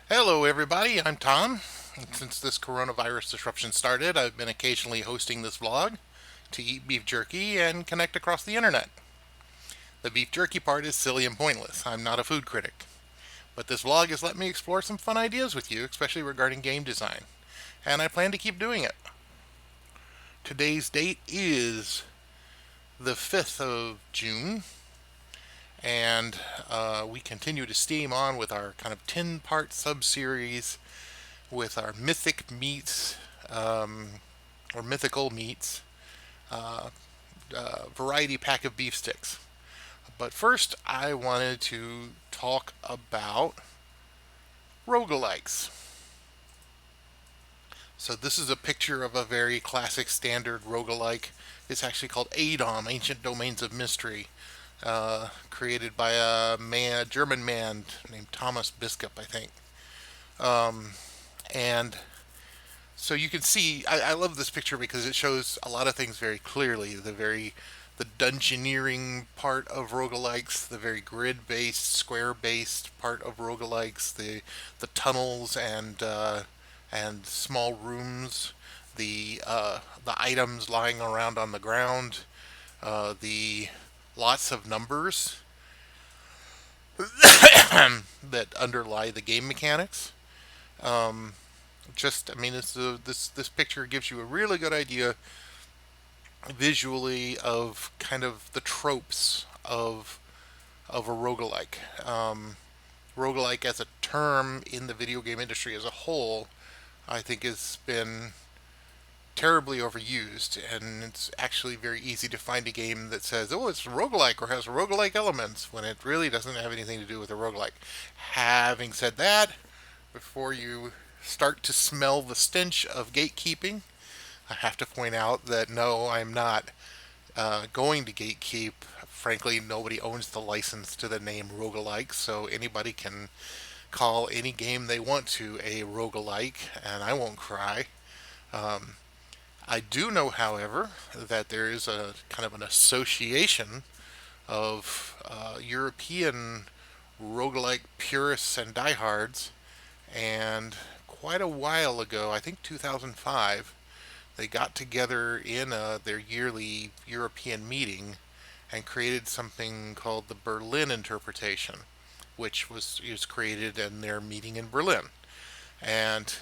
Hello, everybody. I'm Tom. And since this coronavirus disruption started, I've been occasionally hosting this vlog to eat beef jerky and connect across the internet. The beef jerky part is silly and pointless. I'm not a food critic. But this vlog has let me explore some fun ideas with you, especially regarding game design. And I plan to keep doing it. Today's date is the 5th of June, and we continue to steam on with our kind of 10-part sub-series with our mythic meats, um, or mythical meats, uh, variety pack of beef sticks. But first, I wanted to talk about roguelikes. So this is a picture of a very classic standard roguelike. It's actually called Thom, Ancient Domains of Mystery, created by a German man named Thomas Biskup, I think. Um, and So you can see, I love this picture because it shows a lot of things very clearly. The dungeoneering part of roguelikes, the very grid-based, square-based part of roguelikes, the tunnels and small rooms, the items lying around on the ground, the lots of numbers that underlie the game mechanics. Um, I mean, this picture gives you a really good idea visually of kind of the tropes of a roguelike. Roguelike as a term in the video game industry as a whole, I think has been terribly overused, and it's actually very easy to find a game that says, oh, it's roguelike or has roguelike elements, when it really doesn't have anything to do with a roguelike. Having said that, before you start to smell the stench of gatekeeping, I have to point out that no, I'm not going to gatekeep. Frankly, nobody owns the license to the name roguelike, so anybody can call any game they want to a roguelike, and I won't cry. Um, I do know, however, that there is a kind of an association of European roguelike purists and diehards, and quite a while ago, I think 2005, they got together in their yearly European meeting and created something called the Berlin interpretation, which was created in their meeting in Berlin. And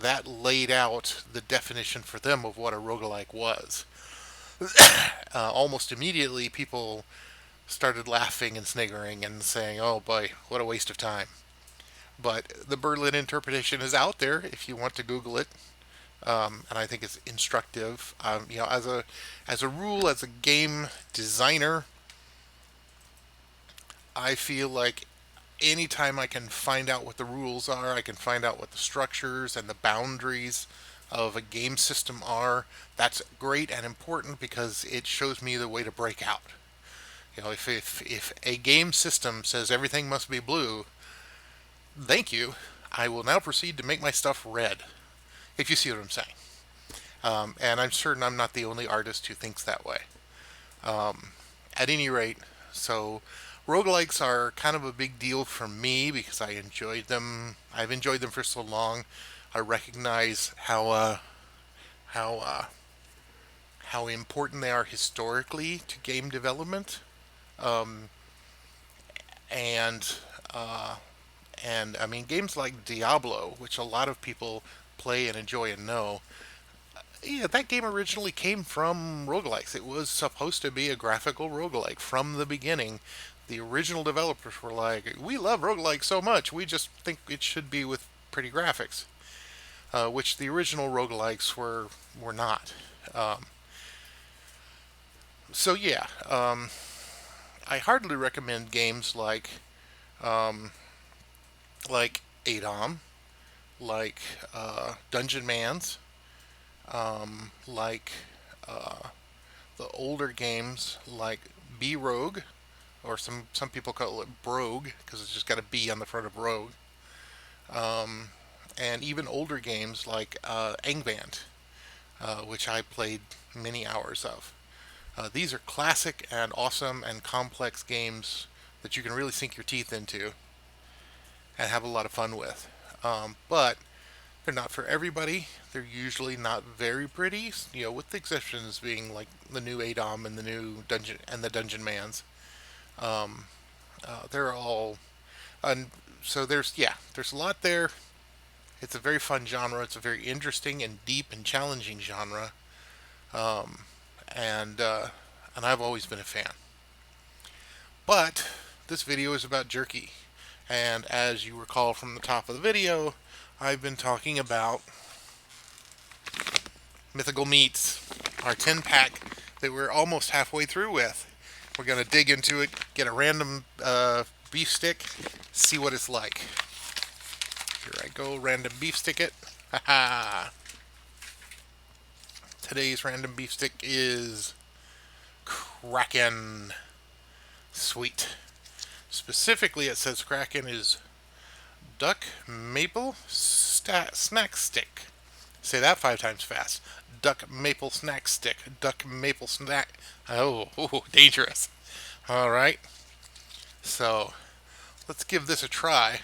that laid out the definition for them of what a roguelike was. Almost immediately, people started laughing and sniggering and saying, oh boy, what a waste of time. But the Berlin interpretation is out there if you want to Google it. And I think it's instructive. As a rule, as a game designer, I feel like anytime I can find out what the rules are, I can find out what the structures and the boundaries of a game system are. That's great and important because it shows me the way to break out. If a game system says everything must be blue, thank you. I will now proceed to make my stuff red. If you see what I'm saying. And I'm certain I'm not the only artist who thinks that way. Um, at any rate, so roguelikes are kind of a big deal for me because I enjoyed them. I've enjoyed them for so long. I recognize how how important they are historically to game development, um, and uh, and I mean games like Diablo, which a lot of people play and enjoy and know. Yeah, that game originally came from roguelikes. It was supposed to be a graphical roguelike from the beginning. The original developers were like, we love roguelikes so much, we just think it should be with pretty graphics, which the original roguelikes were not. Um, so yeah, I hardly recommend games um, like Adom, like Dungeon Mans, like uh, the older games like B Rogue, or some people call it Brogue because it's just got a B on the front of Rogue, um, and even older games like Angband, which I played many hours of. These are classic and awesome and complex games that you can really sink your teeth into and have a lot of fun with. But they're not for everybody. They're usually not very pretty, with the exceptions being like the new Adom and the new Dungeon and the Dungeon Mans. They're all, and so there's a lot there. It's a very fun genre. It's a very interesting and deep and challenging genre, um, and uh, and I've always been a fan. But this video is about Jerky, and as you recall from the top of the video, I've been talking about Mythical Meats, our 10 pack that we're almost halfway through with. We're going to dig into it, get a random beef stick, see what it's like. Here I go, random beef stick it. Haha. Today's random beef stick is Kraken. Sweet. Specifically, it says Kraken is duck maple snack stick. Say that 5 times fast. Duck maple snack stick. Duck maple snack. Oh, dangerous. All right. So let's give this a try.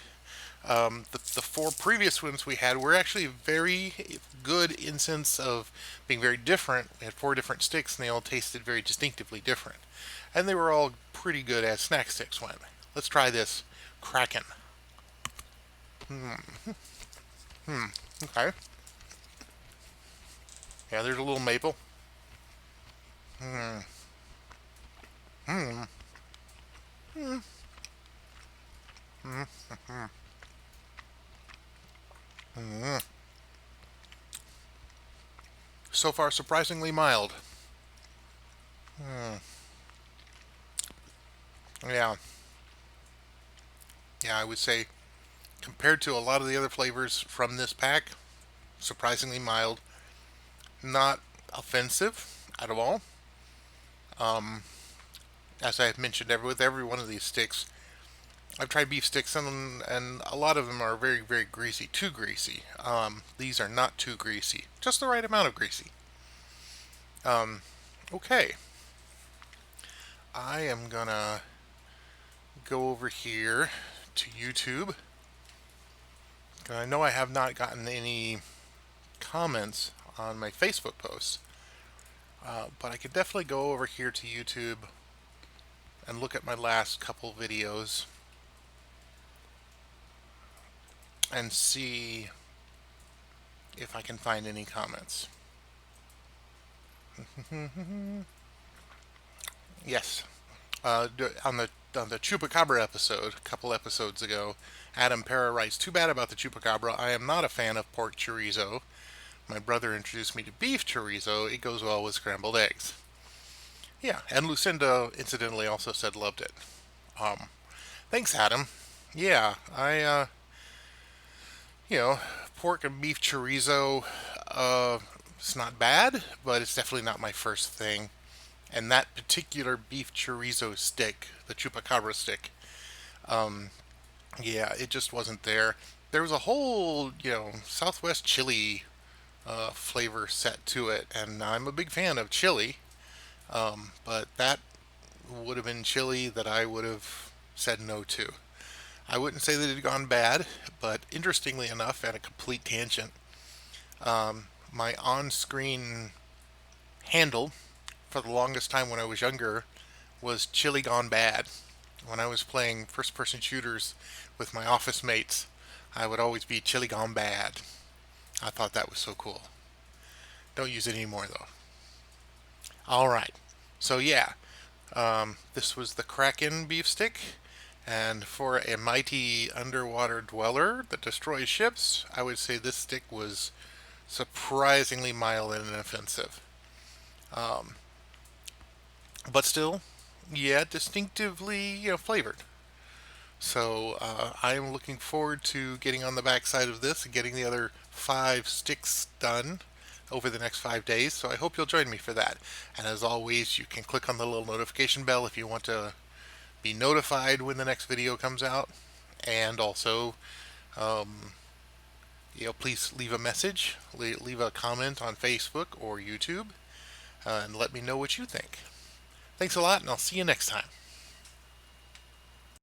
The 4 previous ones we had were actually very good in sense of being very different. We had 4 different sticks and they all tasted very distinctively different. And they were all pretty good as snack sticks went. Let's try this Kraken. Okay. Yeah, there's a little maple. Hmm. Hmm. Hmm. Hmm. Hmm. So far, surprisingly mild. Hmm. Yeah. Yeah, I would say compared to a lot of the other flavors from this pack, surprisingly mild. Not offensive at all. Um, as I mentioned, with every one of these sticks, I've tried beef sticks and a lot of them are very, very greasy, too greasy. These are not too greasy, just the right amount of greasy. Um, okay, I am gonna go over here to YouTube. I know I have not gotten any comments on my Facebook posts, but I could definitely go over here to YouTube and look at my last couple videos and see if I can find any comments. Yes, on the Chupacabra episode, a couple episodes ago, Adam Para writes, "Too bad about the Chupacabra. I am not a fan of pork chorizo. My brother introduced me to beef chorizo. It goes well with scrambled eggs." Yeah, and Lucinda incidentally also said loved it. Um, Thanks, Adam. Yeah, you know, pork and beef chorizo, it's not bad, but it's definitely not my first thing. And that particular beef chorizo stick, the chupacabra stick, um, yeah, it just wasn't there. There was a whole, Southwest chili flavor set to it, and I'm a big fan of chili, but that would have been chili that I would have said no to. I wouldn't say that it had gone bad, but interestingly enough, at a complete tangent, my on screen handle for the longest time when I was younger was Chili Gone Bad. When I was playing first person shooters with my office mates, I would always be Chili Gone Bad. I thought that was so cool. Don't use it anymore though. Alright, so yeah, this was the Kraken beef stick. And for a mighty underwater dweller that destroys ships, I would say this stick was surprisingly mild and inoffensive. Um, but still, yeah, distinctively, flavored. So I am looking forward to getting on the backside of this and getting the other 5 sticks done over the next 5 days. So I hope you'll join me for that. And as always, you can click on the little notification bell if you want to be notified when the next video comes out. And also, um, please leave a message, leave a comment on Facebook or YouTube, and let me know what you think. Thanks a lot, and I'll see you next time.